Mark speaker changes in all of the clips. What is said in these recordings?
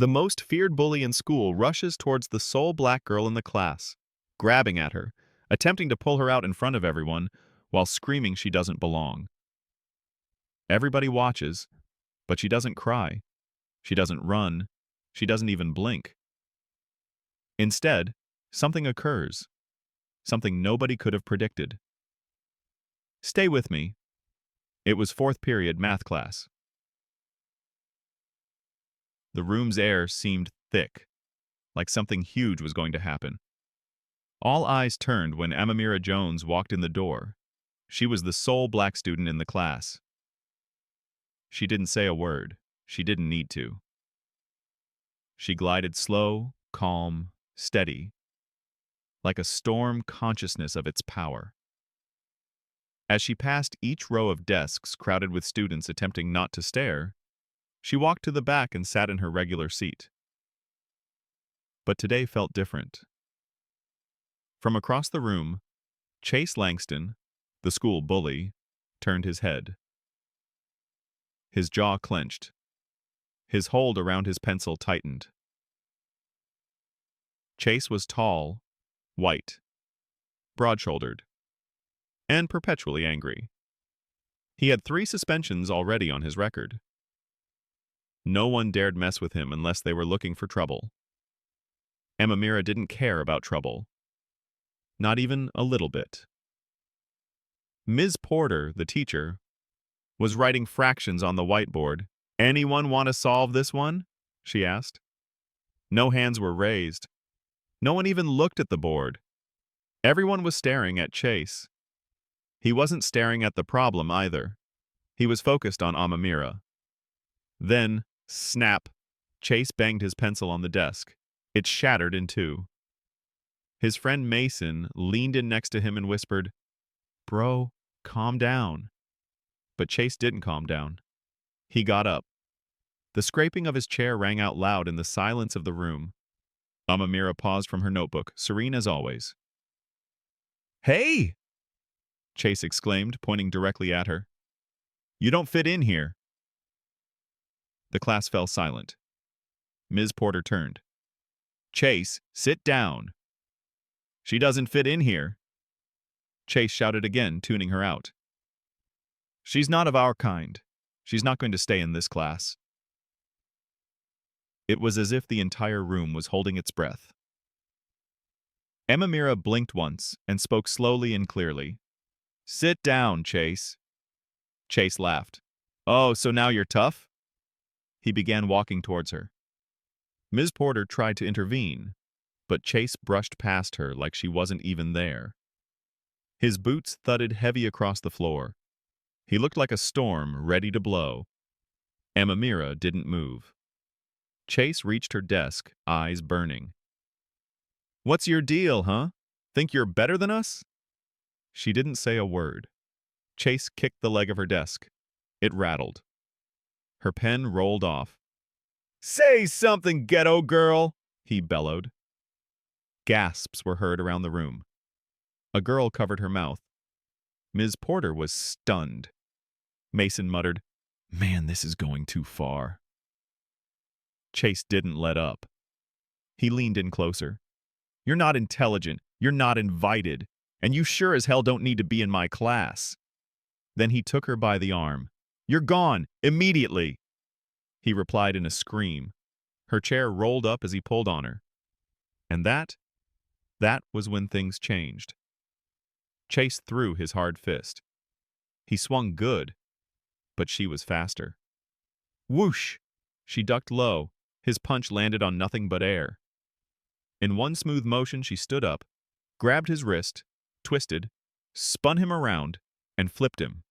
Speaker 1: The most feared bully in school rushes towards the sole black girl in the class, grabbing at her, attempting to pull her out in front of everyone, while screaming she doesn't belong. Everybody watches, but she doesn't cry. She doesn't run. She doesn't even blink. Instead, something occurs. Something nobody could have predicted. Stay with me. It was fourth period math class. The room's air seemed thick, like something huge was going to happen. All eyes turned when Amamira Jones walked in the door. She was the sole black student in the class. She didn't say a word. She didn't need to. She glided slow, calm, steady, like a storm consciousness of its power. As she passed each row of desks crowded with students attempting not to stare, she walked to the back and sat in her regular seat. But today felt different. From across the room, Chase Langston, the school bully, turned his head. His jaw clenched. His hold around his pencil tightened. Chase was tall, white, broad-shouldered, and perpetually angry. He had 3 suspensions already on his record. No one dared mess with him unless they were looking for trouble. Amamira didn't care about trouble. Not even a little bit. Ms. Porter, the teacher, was writing fractions on the whiteboard. "Anyone want to solve this one?" she asked. No hands were raised. No one even looked at the board. Everyone was staring at Chase. He wasn't staring at the problem either. He was focused on Amamira. Then, snap, Chase banged his pencil on the desk. It shattered in 2. His friend Mason leaned in next to him and whispered, "Bro, calm down." But Chase didn't calm down. He got up. The scraping of his chair rang out loud in the silence of the room. Amamira paused from her notebook, serene as always. "Hey!" Chase exclaimed, pointing directly at her. "You don't fit in here." The class fell silent. Ms. Porter turned. "Chase, sit down." "She doesn't fit in here." Chase shouted again, tuning her out. "She's not of our kind. She's not going to stay in this class." It was as if the entire room was holding its breath. Amamira blinked once and spoke slowly and clearly. "Sit down, Chase." Chase laughed. "Oh, so now you're tough?" He began walking towards her. Ms. Porter tried to intervene, but Chase brushed past her like she wasn't even there. His boots thudded heavy across the floor. He looked like a storm ready to blow. Amamira didn't move. Chase reached her desk, eyes burning. "What's your deal, huh? Think you're better than us?" She didn't say a word. Chase kicked the leg of her desk. It rattled. Her pen rolled off. "Say something, ghetto girl!" he bellowed. Gasps were heard around the room. A girl covered her mouth. Ms. Porter was stunned. Mason muttered, "Man, this is going too far." Chase didn't let up. He leaned in closer. "You're not intelligent, you're not invited, and you sure as hell don't need to be in my class." Then he took her by the arm. "You're gone, immediately!" He replied in a scream. Her chair rolled up as he pulled on her. And that was when things changed. Chase threw his hard fist. He swung good, but she was faster. Whoosh! She ducked low. His punch landed on nothing but air. In one smooth motion, she stood up, grabbed his wrist, twisted, spun him around, and flipped him.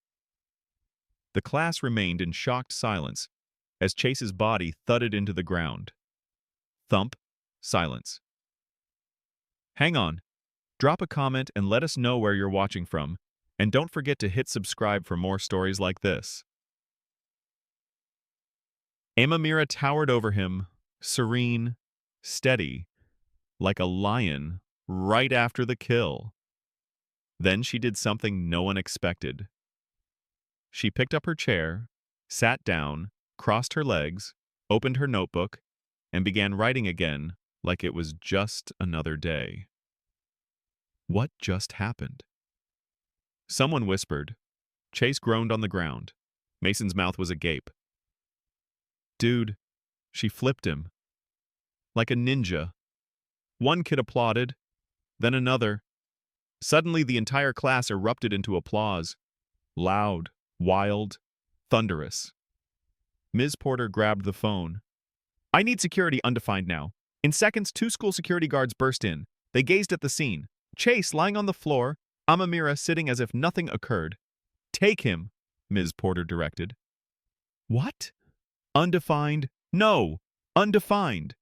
Speaker 1: The class remained in shocked silence as Chase's body thudded into the ground. Thump, silence. Hang on. Drop a comment and let us know where you're watching from, and don't forget to hit subscribe for more stories like this. Amamira towered over him, serene, steady, like a lion right after the kill. Then she did something no one expected. She picked up her chair, sat down, crossed her legs, opened her notebook, and began writing again like it was just another day. What just happened? Someone whispered. Chase groaned on the ground. Mason's mouth was agape. Dude, she flipped him. Like a ninja. One kid applauded, then another. Suddenly the entire class erupted into applause. Loud, wild, thunderous. Ms. Porter grabbed the phone. I need security undefined now. In seconds, 2 school security guards burst in. They gazed at the scene. Chase lying on the floor, Amamira sitting as if nothing occurred. Take him, Ms. Porter directed. What? Undefined? No! Undefined!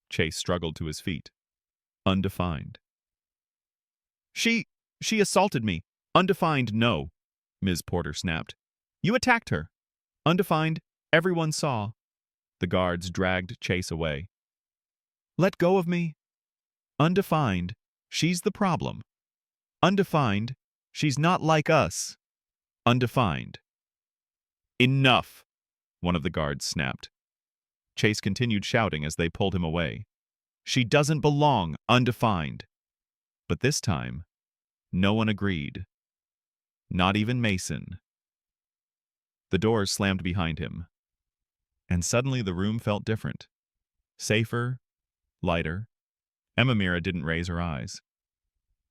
Speaker 1: Chase struggled to his feet. Undefined. She assaulted me. Undefined, no, Ms. Porter snapped. You attacked her. Undefined, everyone saw. The guards dragged Chase away. Let go of me. Undefined, she's the problem. Undefined, she's not like us. Undefined. Enough, one of the guards snapped. Chase continued shouting as they pulled him away. She doesn't belong, undefined. But this time, no one agreed. Not even Mason. The doors slammed behind him. And suddenly the room felt different. Safer, lighter. Amamira didn't raise her eyes.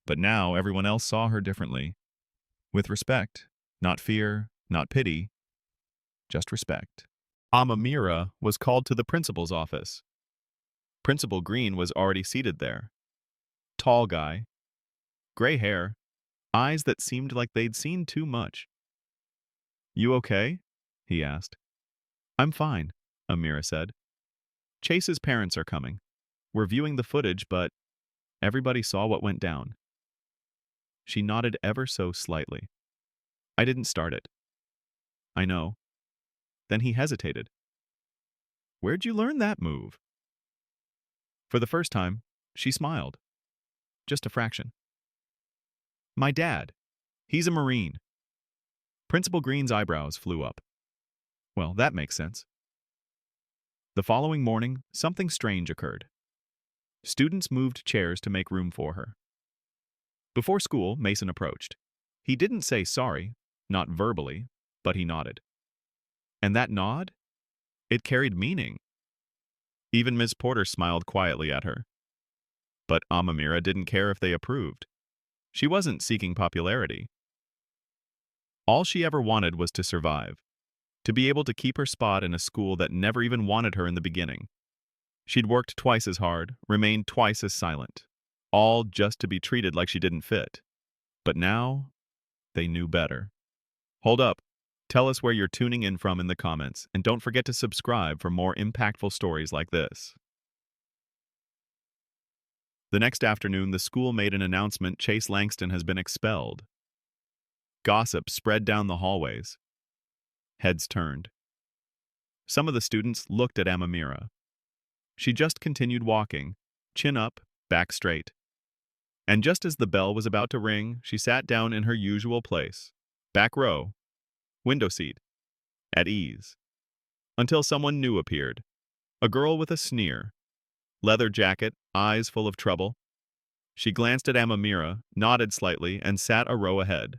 Speaker 1: But now everyone else saw her differently. With respect, not fear, not pity, just respect. Amamira was called to the principal's office. Principal Green was already seated there. Tall guy, gray hair, eyes that seemed like they'd seen too much. You okay? He asked. I'm fine, Amira said. Chase's parents are coming. We're viewing the footage, but everybody saw what went down. She nodded ever so slightly. I didn't start it. I know. Then he hesitated. Where'd you learn that move? For the first time, she smiled. Just a fraction. My dad. He's a Marine. Principal Green's eyebrows flew up. Well, that makes sense. The following morning, something strange occurred. Students moved chairs to make room for her. Before school, Mason approached. He didn't say sorry, not verbally, but he nodded. And that nod? It carried meaning. Even Ms. Porter smiled quietly at her. But Amamira didn't care if they approved. She wasn't seeking popularity. All she ever wanted was to survive, to be able to keep her spot in a school that never even wanted her in the beginning. She'd worked twice as hard, remained twice as silent, all just to be treated like she didn't fit. But now, they knew better. Hold up. Tell us where you're tuning in from in the comments, and don't forget to subscribe for more impactful stories like this. The next afternoon, the school made an announcement: Chase Langston has been expelled. Gossip spread down the hallways. Heads turned. Some of the students looked at Amamira. She just continued walking, chin up, back straight. And just as the bell was about to ring, she sat down in her usual place. Back row. Window seat. At ease. Until someone new appeared. A girl with a sneer. Leather jacket, eyes full of trouble. She glanced at Amamira, nodded slightly, and sat a row ahead.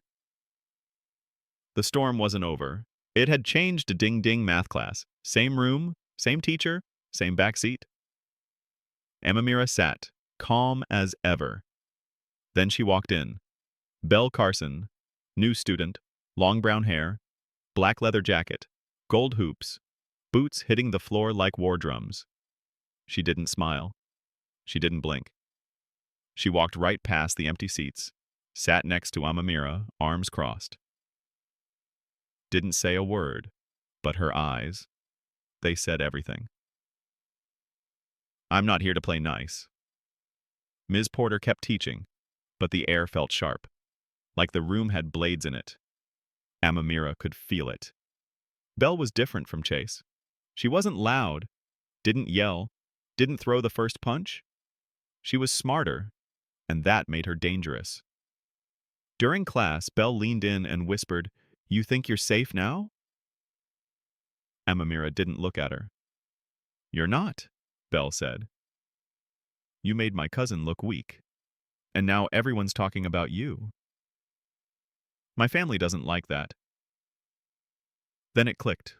Speaker 1: The storm wasn't over. It had changed to ding-ding math class. Same room, same teacher, same back seat. Amamira sat, calm as ever. Then she walked in. Belle Carson, new student, long brown hair, black leather jacket, gold hoops, boots hitting the floor like war drums. She didn't smile. She didn't blink. She walked right past the empty seats, sat next to Amamira, arms crossed. Didn't say a word, but her eyes, they said everything. I'm not here to play nice. Ms. Porter kept teaching, but the air felt sharp, like the room had blades in it. Amamira could feel it. Belle was different from Chase. She wasn't loud, didn't yell, didn't throw the first punch. She was smarter, and that made her dangerous. During class, Belle leaned in and whispered, "You think you're safe now?" Amamira didn't look at her. "You're not," Belle said. You made my cousin look weak. And now everyone's talking about you. My family doesn't like that. Then it clicked.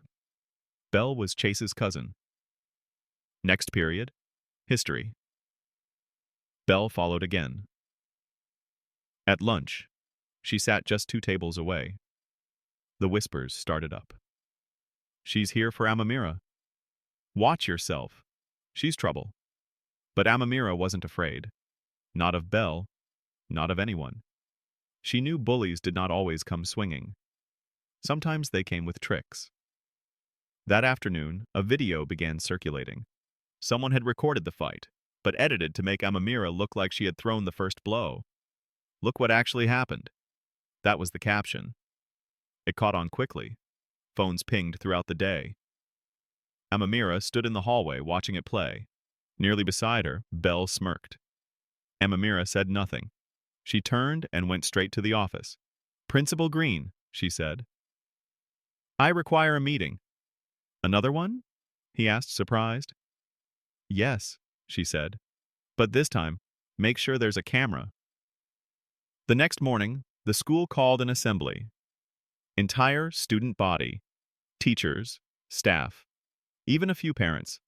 Speaker 1: Belle was Chase's cousin. Next period, history. Belle followed again. At lunch, she sat just 2 tables away. The whispers started up. She's here for Amamira. Watch yourself. She's trouble. But Amamira wasn't afraid. Not of Belle, not of anyone. She knew bullies did not always come swinging. Sometimes they came with tricks. That afternoon, a video began circulating. Someone had recorded the fight, but edited to make Amamira look like she had thrown the first blow. Look what actually happened. That was the caption. It caught on quickly. Phones pinged throughout the day. Amamira stood in the hallway watching it play. Nearly beside her, Belle smirked. Amamira said nothing. She turned and went straight to the office. Principal Green, she said. I require a meeting. Another one? He asked, surprised. Yes, she said. But this time, make sure there's a camera. The next morning, the school called an assembly. Entire student body, teachers, staff, even a few parents.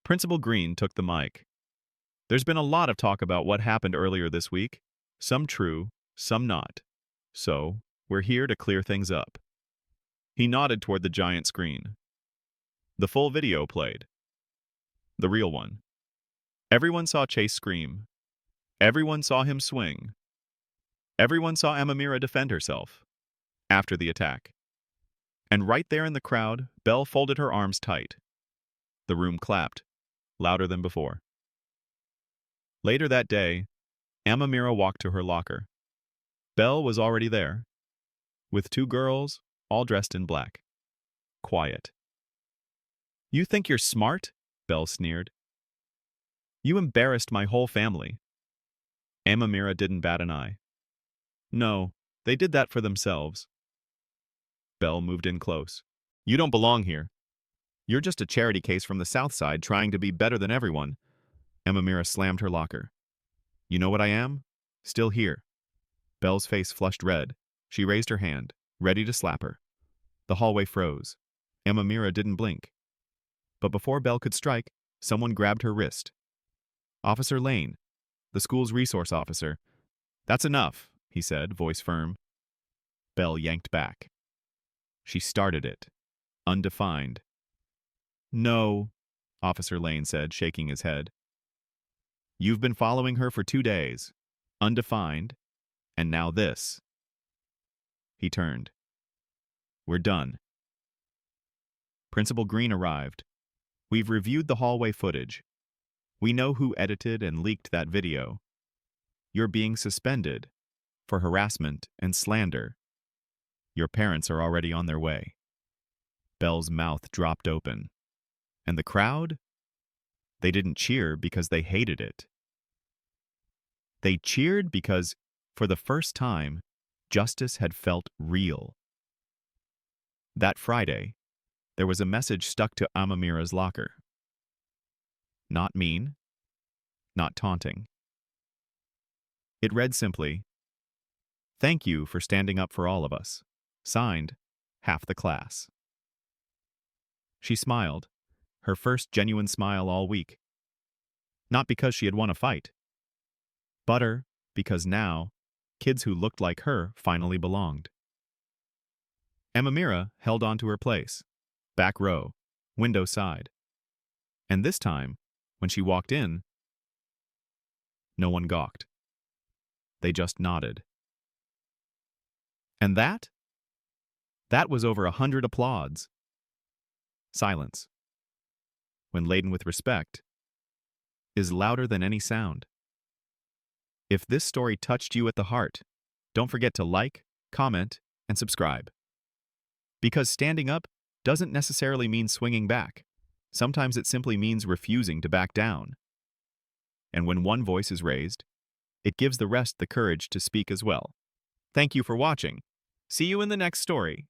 Speaker 1: Principal Green took the mic. There's been a lot of talk about what happened earlier this week, some true, some not. So, we're here to clear things up. He nodded toward the giant screen. The full video played. The real one. Everyone saw Chase scream. Everyone saw him swing. Everyone saw Amamira defend herself after the attack. And right there in the crowd, Belle folded her arms tight. The room clapped, louder than before. Later that day, Amamira walked to her locker. Belle was already there, with 2 girls, all dressed in black. Quiet. You think you're smart? Belle sneered. You embarrassed my whole family. Amamira didn't bat an eye. No, they did that for themselves. Belle moved in close. You don't belong here. You're just a charity case from the South Side trying to be better than everyone. Amamira slammed her locker. You know what I am? Still here. Belle's face flushed red. She raised her hand, ready to slap her. The hallway froze. Amamira didn't blink. But before Belle could strike, someone grabbed her wrist. Officer Lane, the school's resource officer. That's enough, he said, voice firm. Belle yanked back. She started it. Undefined. No, Officer Lane said, shaking his head. You've been following her for 2 days. Undefined. And now this. He turned. We're done. Principal Green arrived. We've reviewed the hallway footage. We know who edited and leaked that video. You're being suspended for harassment and slander. Your parents are already on their way. Belle's mouth dropped open. And the crowd? They didn't cheer because they hated it. They cheered because, for the first time, justice had felt real. That Friday, there was a message stuck to Amamira's locker. Not mean, not taunting. It read simply, "Thank you for standing up for all of us. Signed, half the class." She smiled, her first genuine smile all week. Not because she had won a fight, but because now, kids who looked like her finally belonged. Amamira held on to her place, back row, window side. And this time, when she walked in, no one gawked. They just nodded. And that? That was over 100 applauds. Silence, when laden with respect, is louder than any sound. If this story touched you at the heart, don't forget to like, comment, and subscribe. Because standing up doesn't necessarily mean swinging back. Sometimes it simply means refusing to back down. And when one voice is raised, it gives the rest the courage to speak as well. Thank you for watching. See you in the next story.